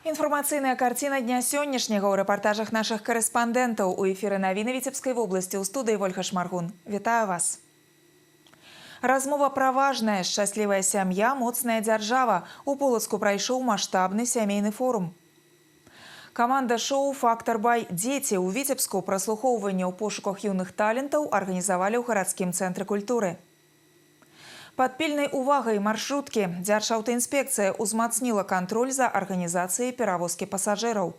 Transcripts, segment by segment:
Информацыйная карціна дня сённяшняга ў рэпартажах нашых корэспандэнтаў у эфіры навіны Віцебскай вобласці ў студыі Вольга Шмаргун. Вітаю вас. Размова пра важнае, шчаслівая сям'я, моцная дзяржава. У Полацку прайшоў маштабны сямейны форум. Каманда шоу «Фактор Бай. Дзеці» у Віцебску праслухоўванне ў пошуках юных талентаў арганізавалі ў гарадскім цэнтры культуры. Пад пільнай увагай маршруткі Дзяржаўтаінспекцыя ўзмацніла кантроль за арганізацыяй перавозкі пасажыраў.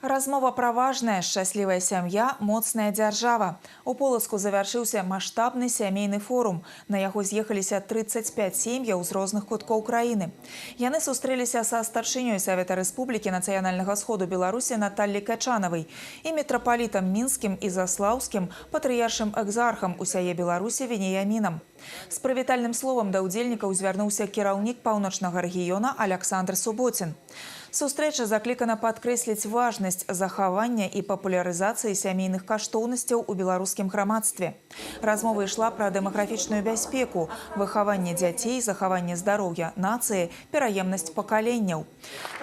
Размова пра важнае, шчаслівая сям'я, моцная дзяржава. У Полацку завяршыўся маштабны сямейны форум. На яго з'ехаліся 35 сем'яў з розных куткоў краіны. Яны сустрэліся са старшынёй Савета Рэспублікі Нацыянальнага сходу Беларусі Наталлі Качанавай і мітрапалітам мінскім і заслаўскім патрыяршым экзархам усяе Беларусі Веніямінам. З прывітальным словам да ўдзельнікаў звярнуўся кіраўнік паўночнага рэгіёна Аляксандр Суботін. Сустрэча заклікана падкрэсліць важнасць захавання і папулярызацыі сямейных каштоўнасцяў у беларускім грамадстве. Размова ішла пра дэмаграфічную бяспеку, выхаванне дзяцей, захаванне здароўя нацыі, пераемнасць пакаленняў.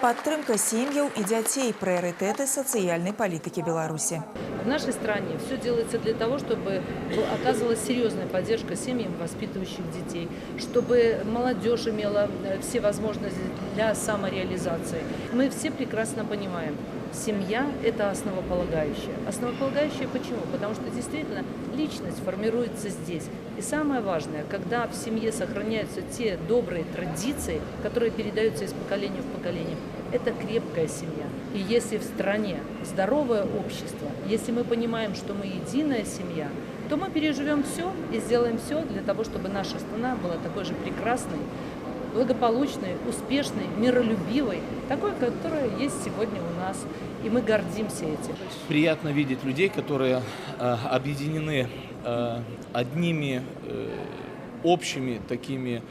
Падтрымка сем'яў і дзяцей – прыярытэты сацыяльнай палітыкі Беларусі. В нашей стране все делается для того, чтобы оказывалась серьезная поддержка семьям, воспитывающих детей, чтобы молодежь имела все возможности для самореализации. Мы все прекрасно понимаем, семья – это основополагающее. Основополагающее почему? Потому что действительно личность формируется здесь. И самое важное, когда в семье сохраняются те добрые традиции, которые передаются из поколения в поколение, это крепкая семья. И если в стране здоровое общество, если мы понимаем, что мы единая семья, то мы переживем все и сделаем все для того, чтобы наша страна была такой же прекрасной, благополучной, успешной, миролюбивой, такой, которая есть сегодня у нас. И мы гордимся этим. Приятно видеть людей, которые объединены одними общими такими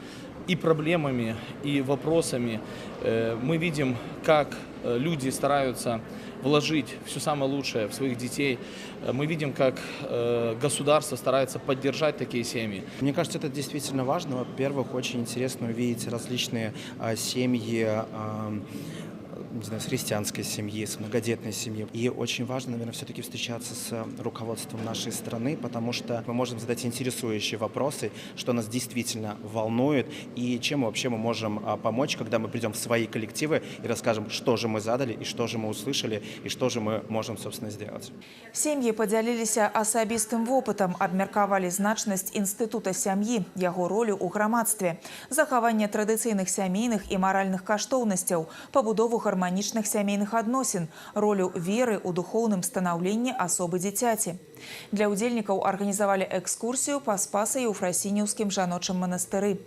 и проблемами, и вопросами. Мы видим, как люди стараются вложить все самое лучшее в своих детей. Мы видим, как государство старается поддержать такие семьи. Мне кажется, это действительно важно. Во-первых, очень интересно увидеть различные семьи, не знаю, с христианской семьи, с многодетной семьи. И очень важно, наверное, все-таки встречаться с руководством нашей страны, потому что мы можем задать интересующие вопросы, что нас действительно волнует и чем вообще мы можем помочь, когда мы придем в свои коллективы и расскажем, что же мы задали, и что же мы услышали, и что же мы можем, собственно, сделать. Сем'і падзяліліся асабістым вопытам, абмеркавалі значнасць інстытута сям'і, яго ролю ў грамадстве, захаванне традыцыйных сямейных і маральных каштоўнасцяў, пабудову гарманічных сямейных адносін, ролю веры ў духоўным станаўленні асобы дзіцяці. Для ўдзельнікаў арганізавалі экскурсію па Спаса-Еўфрасініўскім жаночым манастыры.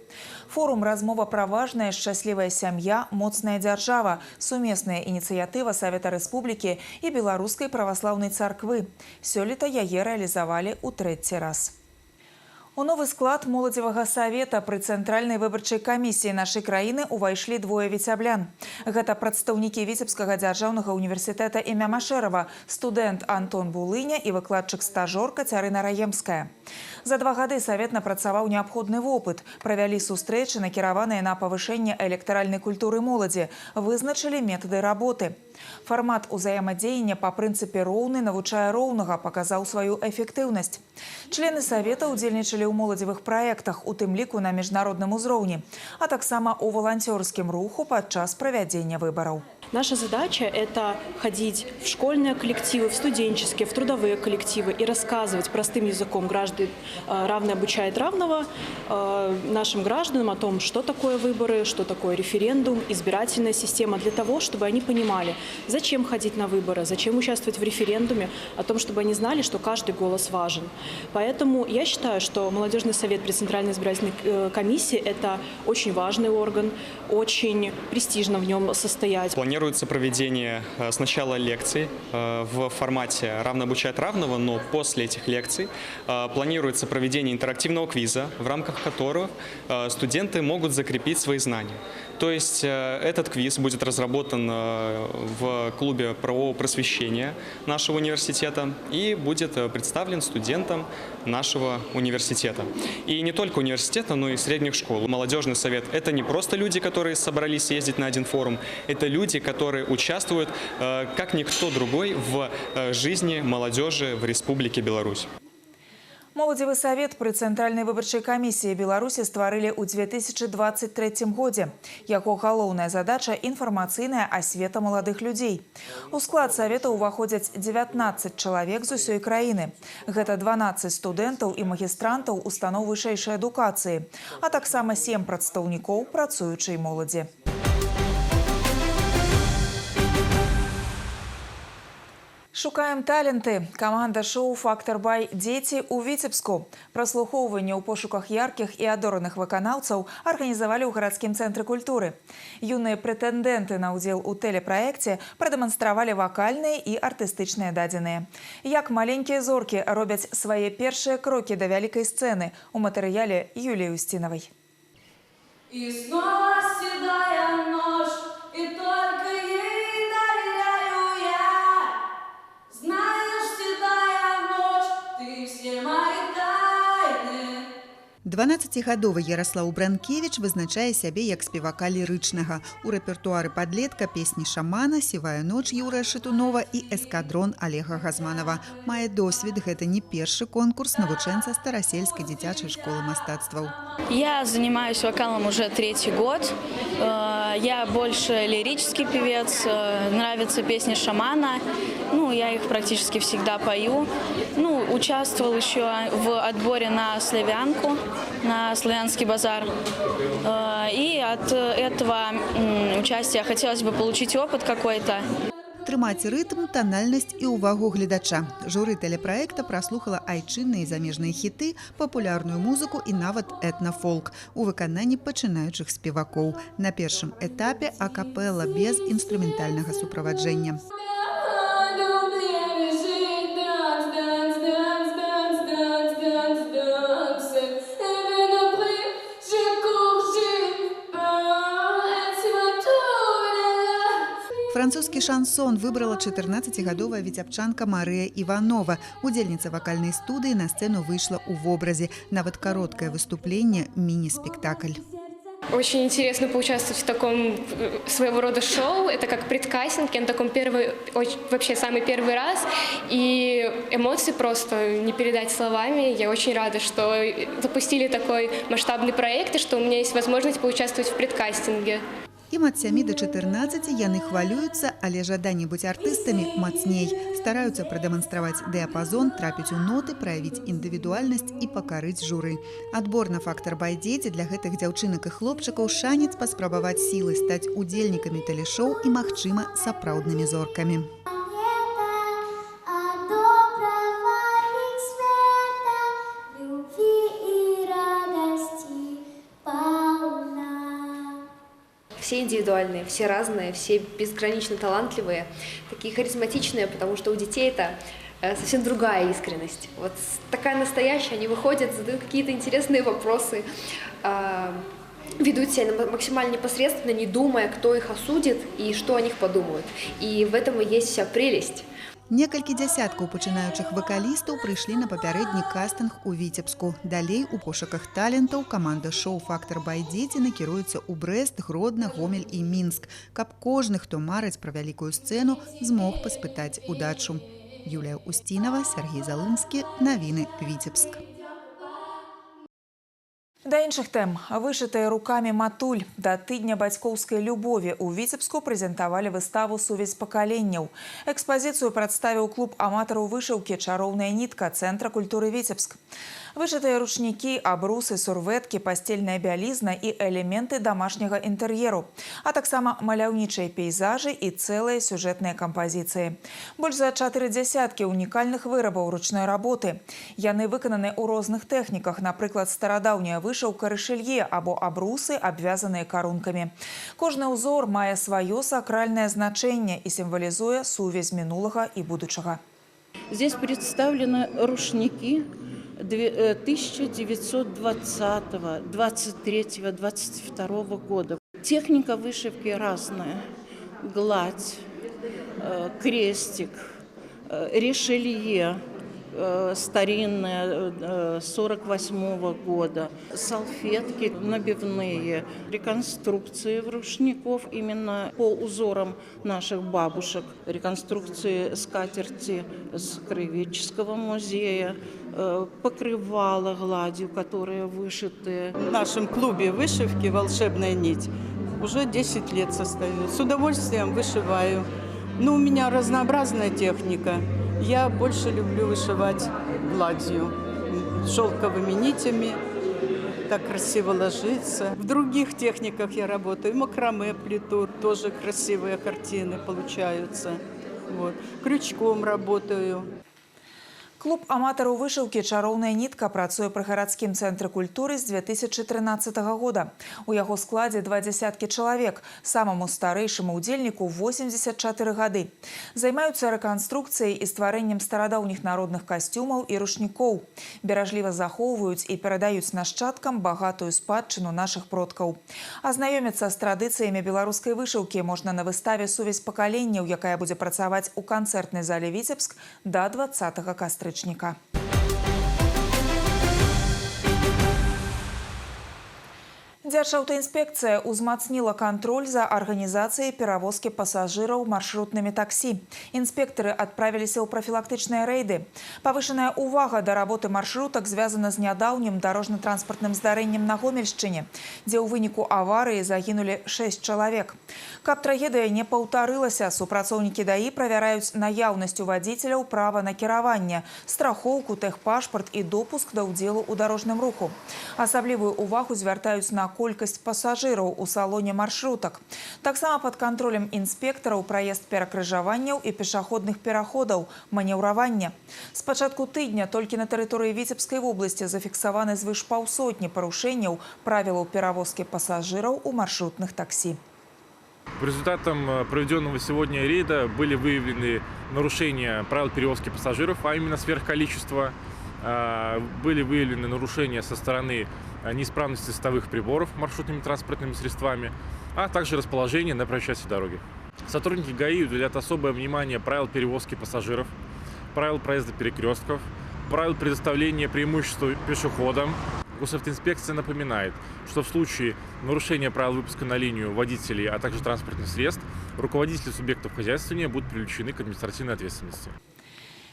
Форум «Размова пра важнае, шчаслівая сям'я, моцная дзяржава» – сумесная ініцыятыва Савета Рэспублікі і Беларускай праваслаўнай царквы. Сёлета яе рэалізавалі ў трэці раз. У новы склад моладзевага савета пры цэнтральнай выбарчай камісіі нашай краіны увайшлі двое віцяблян. Гэта прадстаўнікі Віцебскага дзяржаўнага універсітэта імя Машэрава, студэнт Антон Булыня і выкладчык-стажор Кацярына Раемская. За 2 гады савет напрацаваў неабходны вопыт, правялі сустрэчы, накіраваныя на павышэнне электаральнай культуры моладзі, вызначылі метады работы. Фармат узаемадзеяння па прынцыпе «роўны навучае роўнага» паказаў сваю эфектыўнасць. Члены савета ўдзельнічалі ў моладзевых праектах, у тым ліку на міжнародным узроўні, а таксама ў валанцёрскім руху падчас правядзення выбараў. Наша задача – это ходить в школьные коллективы, в студенческие, в трудовые коллективы и рассказывать простым языком «Граждан равный обучает равного» нашим гражданам о том, что такое выборы, что такое референдум, избирательная система, для того, чтобы они понимали, зачем ходить на выборы, зачем участвовать в референдуме, о том, чтобы они знали, что каждый голос важен. Поэтому я считаю, что Молодежный совет при Центральной избирательной комиссии – это очень важный орган, очень престижно в нем состоять. Планируется проведение сначала лекций в формате «Равно обучает равного», но после этих лекций планируется планируется проведение интерактивного квиза, в рамках которого студенты могут закрепить свои знания. То есть этот квиз будет разработан в клубе правового просвещения нашего университета и будет представлен студентам нашего университета. И не только университета, но и средних школ. Молодежный совет – это не просто люди, которые собрались съездить на один форум, это люди, которые участвуют, как никто другой, в жизни молодежи в Республике Беларусь. Моладзевы совет при Центральной выборчай камісіі Беларусі стварылі ў 2023 годзе. Яго галоўная задача – інфармацыйная асвета маладых людзей. У склад савета ўваходзяць 19 чалавек з усёй краіны. Гэта 12 студэнтаў і магістрантаў устаноў вышэйшай адукацыі, а таксама 7 прадстаўнікоў працуючай моладзі. Шукаем таленты. Команда шоу «Фактор Бай. Дети» у Витебску. Прослухоўванне ў пошуках яркіх і адораных выканаўцаў арганізавалі ў гарадскім цэнтры культуры. Юныя прэтэндэнты на ўдзел у тэлепраекце прадэманстравалі вакальныя і артыстычныя дадзеныя. Як маленькія зоркі робяць свае першыя крокі да вялікай сцэны у матэрыяле Юліі Устиновой. И снова седая ночь, и только ей доверяю я. Знаешь, седая ночь, ты все мои тайны. 12-гадовы Ярослаў Бранкевіч вызначае сябе як спевака лірычнага. У рэпертуары падлетка песні «Шамана», «Сівая ноч» Юрыя Шатунова і «Эскадрон» Олега Газманова. Мае досвед, гэта не першы конкурс навучэнца Старасельскай дзіцячай школы мастацтваў. Я занимаюсь вокалом уже 3-й год. Я больше лирический певец, нравятся песни «Шамана». Я их практически всегда пою. Участвовал еще в отборе на славянку, на славянский базар. И от этого участия хотелось бы получить опыт какой-то. Трымаць рытм, танальнасць і ўвагу гледача. Журы тэлепраекта праслухала айчынныя і замежныя хіты, папулярную музыку і нават этнафолк у выкананні пачынаючых спевакоў. На першым этапе акапелла без інструментальнага суправаджэння. Французскі шансон выбрала 14-гадовая віцябчанка Марыя Іванова. Удзельніца вакальнай студыі на сцэну выйшла ў вобразе. Нават кароткае выступленне – мини-спектакль. Очень интересно поучаствовать в таком своего рода шоу. Это как предкастинг. Я на таком вообще самый первый раз. И эмоции просто не передать словами. Я очень рада, что запустили такой масштабный проект, и что у меня есть возможность поучаствовать в предкастинге. Ім ад 7 до 14 яны хвалююцца, але жаданне быць артыстамі мацней. Стараюцца прадэманстраваць дыяпазон, трапіць у ноты, праявіць індывідуальнасць і пакарыць журы. Адбор на «Фактор Бай. Дети» для гэтых дзяўчынак і хлопчыкаў шанец паспрабаваць сілы стаць удзельнікамі тэлешоу і, магчыма, сапраўднымі зоркамі. Все индивидуальные, все разные, все безгранично талантливые, такие харизматичные, потому что у детей это совсем другая искренность. Вот такая настоящая, они выходят, задают какие-то интересные вопросы, ведут себя максимально непосредственно, не думая, кто их осудит и что о них подумают. И в этом и есть вся прелесть. Некалькі дзясяткаў пачынаючых вакалістаў прыйшлі на папярэдні кастынг у Віцебску. Далей у пошуках талентаў каманда шоу «Фактор Бай. Дети» накіруецца ў Брэст, Гродна, Гомель і Мінск, каб кожны, хто марыць пра вялікую сцэну, змог паспытаць удачу. Юлія Устинова, Сергей Залынскі. Навіны Віцебск. Да іншых тэм. Вышытыя рукамі матуль. Да тыдня бацькоўскай любові ў Віцебску прэзентавалі выставу «Сувязь пакаленняў». Экспазіцыю прадставіў клуб аматараў вышыўкі «Чароўная нітка» Цэнтра культуры Віцебск. Вышытыя ручнікі, абрусы, сурвэткі, пастельная бялізна і элементы дамашняга інтэр'еру, а таксама маляўнічыя пейзажы і цэлыя сюжэтныя кампазіцыі. Больш за 40 унікальных вырабаў ручной работы. Яны выкананы ў розных тэхніках, напрыклад, старадаўняя вышыўка рышэлье або абрусы, абвязаныя карункамі. Кожны ўзор мае сваё сакральнае значэнне і сімвалізуе сувязь мінулага і будучага. Здесь представлены рушники, 1920, 23, 22 года. Техника вышивки разная. Гладь, крестик, решелье старинное 48 года, салфетки набивные, реконструкции рушников именно по узорам наших бабушек, реконструкции скатерти с Краеведческого музея, покрывала гладью, которые вышиты. В нашем клубе вышивки «Волшебная нить» уже 10 лет состою. С удовольствием вышиваю. Но у меня разнообразная техника. Я больше люблю вышивать гладью, шелковыми нитями. Так красиво ложится. В других техниках я работаю. Макраме плету, тоже красивые картины получаются. Вот. Крючком работаю. Клуб аматараў вышыўкі «Чароўная нітка» працуе пры гарадскім цэнтры культуры з 2013 года. У яго складзе 20 чалавек, самаму старэйшаму ўдзельніку 84 гады. Займаюцца рэканструкцыяй і стварэннем старадаўніх народных касцюмаў і рушнікоў. Беражліва захоўваюць і перадаюць нашчадкам багатую спадчыну нашых продкаў. Азнаёміцца з традыцыямі беларускай вышыўкі можна на выставе «Сувязь пакаленняў», якая будзе працаваць у канцэртнай зале «Віцебск» да 20 кастрычніка. Дзяржаўтаінспекцыя ўзмацніла кантроль за арганізацыяй перавозкі пасажыраў маршрутнымі таксі. Інспектары адправіліся ў прафілактычныя рэйды. Павышаная ўвага да работы маршрутак звязана з нядаўнім дарожна-транспартным здарэннем на Гомельшчыне, дзе ў выніку аварыі загінулі 6 чалавек. Каб трагедыя не паўтарылася, супрацоўнікі ДАІ правяраюць наяўнасць у вадзіцеляў права на кіраванне, страхоўку, тэхпашпарт і допуск да ўдзелу ў дарожным руху. Асаблівую ўвагу звяртаюць на колькасць пасажыраў у салоне маршрутак. Таксама пад кантролем інспектараў праезд перакрыжаванняў і пешаходных пераходаў, манеўраванне. З пачатку тыдня толькі на тэрыторыі Віцебскай вобласці зафіксаваны звыш паўсотні парушэнняў правілаў перавозкі пасажыраў у маршрутных таксі. По результатам проведенного сегодня рейда были выявлены нарушения правил перевозки пассажиров, а именно сверхколичество. Были выявлены нарушения со стороны неисправности световых приборов маршрутными транспортными средствами, а также расположение на проезжей части дороги. Сотрудники ГАИ уделяют особое внимание правил перевозки пассажиров, правил проезда перекрестков, правил предоставления преимущества пешеходам. Госавтоинспекция напоминает, что в случае нарушения правил выпуска на линию водителей, а также транспортных средств, руководители субъектов хозяйствования будут привлечены к административной ответственности.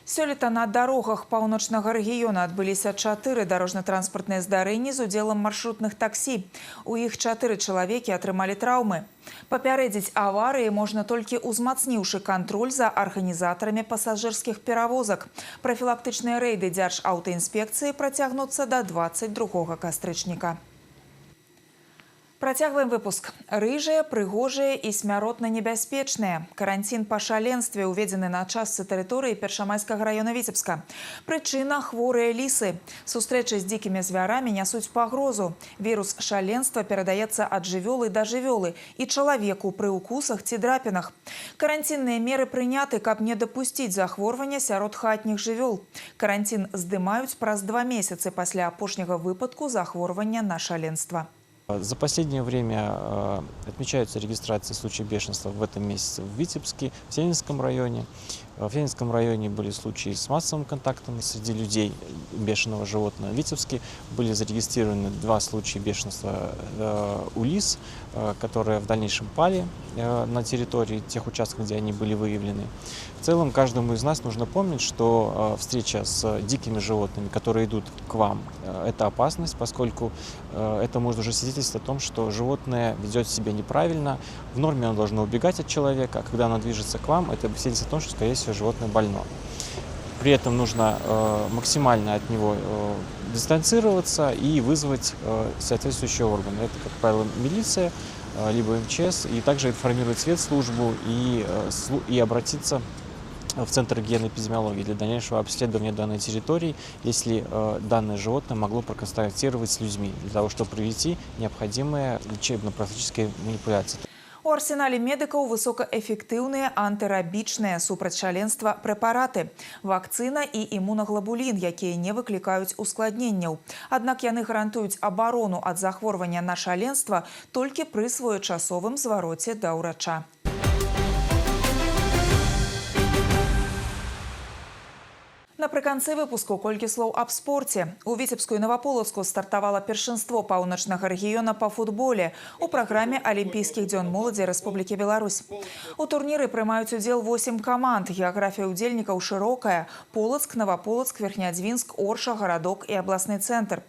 Сёлета на дарогах паўночнага рэгіёна адбыліся 4 дарожна-транспартныя здарэнні з удзелам маршрутных таксі. У іх 4 чалавекі атрымалі траўмы. Папярэдзіць аварыі можна толькі ўзмацніўшы кантроль за арганізатарамі пасажырскіх перавозак. Прафілактычныя рэйды Дзяржаўтаінспекцыі працягнуцца да 22 кастрычніка. Працягваем выпуск. Рыжыя, прыгожыя і смяротна небяспечныя. Каранцін па шаленстве уведзены на частцы тэрыторыі Першамайскага раёна Віцебска. Прычына – хворыя лісы. Сустрэчы з дзікімі звярамі нясуць пагрозу. Вірус шаленства перадаецца ад жывёлы да жывёлы і чалавеку пры укусах ці драпінах. Каранцінныя меры прыняты, каб не дапусціць захворвання сярод хатніх жывёл. Каранцін здымаюць праз 2 месяцы пасля апошняга выпадку захворвання на шаленства. За последнее время отмечаются регистрации случаев бешенства в этом месяце в Витебске, в Сенинском районе. В Сенинском районе были случаи с массовым контактом среди людей бешеного животного. В Витебске были зарегистрированы 2 случая бешенства у лис, которые в дальнейшем пали на территории тех участков, где они были выявлены. В целом, каждому из нас нужно помнить, что встреча с дикими животными, которые идут к вам, это опасность, поскольку это может уже свидетельствовать о том, что животное ведет себя неправильно. В норме оно должно убегать от человека, а когда оно движется к вам, это свидетельствует о том, что, скорее всего, животное больно. При этом нужно максимально от него дистанцироваться и вызвать соответствующие органы. Это, как правило, милиция, либо МЧС, и также информировать ветслужбу и обратиться в Центр гигиены-эпидемиологии для дальнейшего обследования данной территории, если данное животное могло проконтактировать с людьми, для того, чтобы провести необходимые лечебно-профилактические манипуляции. У арсенале медыкаў высокаэфектыўныя антырабічныя супраць шаленства прэпараты, вакцына і імунаглабулін, якія не выклікаюць ускладненняў. Аднак яны гарантуюць абарону ад захворвання на шаленства толькі пры своечасовым звароце да ўрача. Напрыканцы выпуску колькі слоў аб спорце. У Віцебску і Новаполацку стартавала першынство паўночнага рэгіёна па футболе у праграме Алімпійскіх дзён моладзі Рэспублікі Беларусь. У турніры прымаюць удзел 8 каманд. Геаграфія ўдзельнікаў шырокая: Полацк, Новаполацк, Верхнядзвінск, Орша, Гарадок і абласны цэнтр.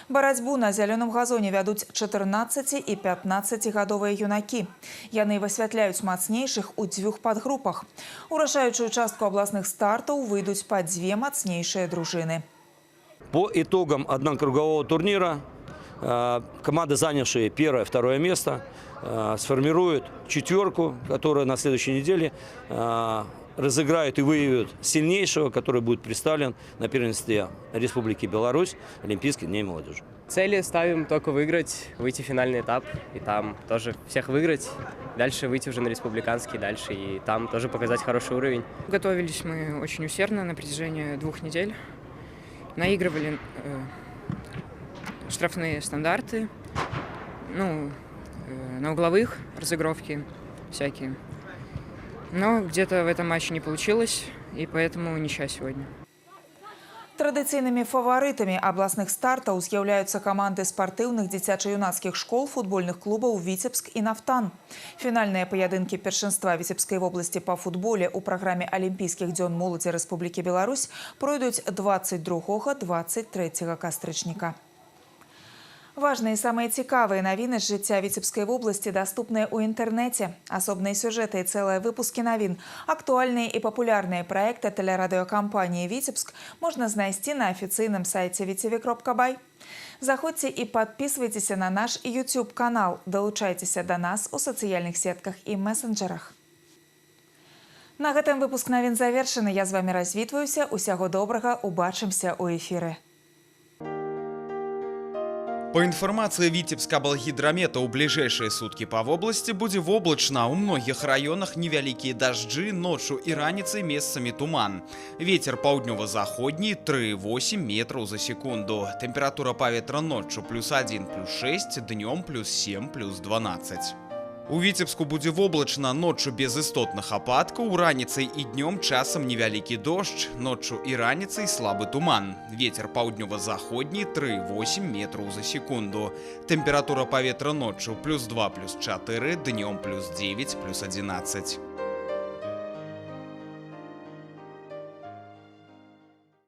Барацьбу на зялёным газоне вядуць 14 і 15гадовыя юнакі. Яны высвятляюць мацнейшых у 2 падгрупах. У рашаючую частку абласных стартаў выйдуць па 2 мацнейшие дружины. По итогам однокругового турнира команды, занявшие первое и второе место, сформируют четверку, которая на следующей неделе разыграют и выявят сильнейшего, который будет представлен на первенстве Республики Беларусь Олимпийских дней молодежи. Цели ставим только выиграть, выйти в финальный этап, и там тоже всех выиграть. Дальше выйти уже на республиканский, дальше и там тоже показать хороший уровень. Готовились мы очень усердно на протяжении 2 недель. Наигрывали штрафные стандарты, на угловых разыгровки всякие. Но где-то в этом матче не получилось, и поэтому ничья сегодня. Традыцыйнымі фаварытамі абласных стартаў з'яўляюцца каманды спартыўных дзіцяча-юнацкіх школ, футбольных клубаў «Віцебск» і «Нафтан». Фінальныя паядынкі першынства Віцебскай вобласці па футболе ў праграме Алімпійскіх дзён моладзі Рэспублікі Беларусь пройдуць 22-23 кастрычніка. Важные и самые цікавые новины з жыцця Віцебскай вобласці доступны ў інтэрнэце. Асобныя сюжеты і цэлыя выпускі навін, актуальныя і папулярныя праекты тэлерадыёкампаніі «Віцебск» можна знайсці на афіцыйным сайце vtv.by. Заходзьце і падпісвайцеся на наш YouTube-канал, далучайцеся да нас у сацыяльных сетках і месенджерах. На гэтым выпуск навін завершаны. Я з вами развітваюся. Усяго добрага, убачымся ў эфіры. По информации Витебска-Облгидромета, у ближайшие сутки по области будет воблачно. У многих районах невеликие дожди, ночью и раніцей месцами туман. Ветер паўднёва-заходний 3,8 метров за секунду. Температура повітря ночью +1, +6, днем +7, +12. У Витебску будет воблачно, ночью без істотных опадков, раніцей и днем часом невеликий дождь, ночью и раніцей слабый туман. Ветер паўднёва-заходний 3,8 метров за секунду. Температура повітря ночью +2, +4, днем +9, +11.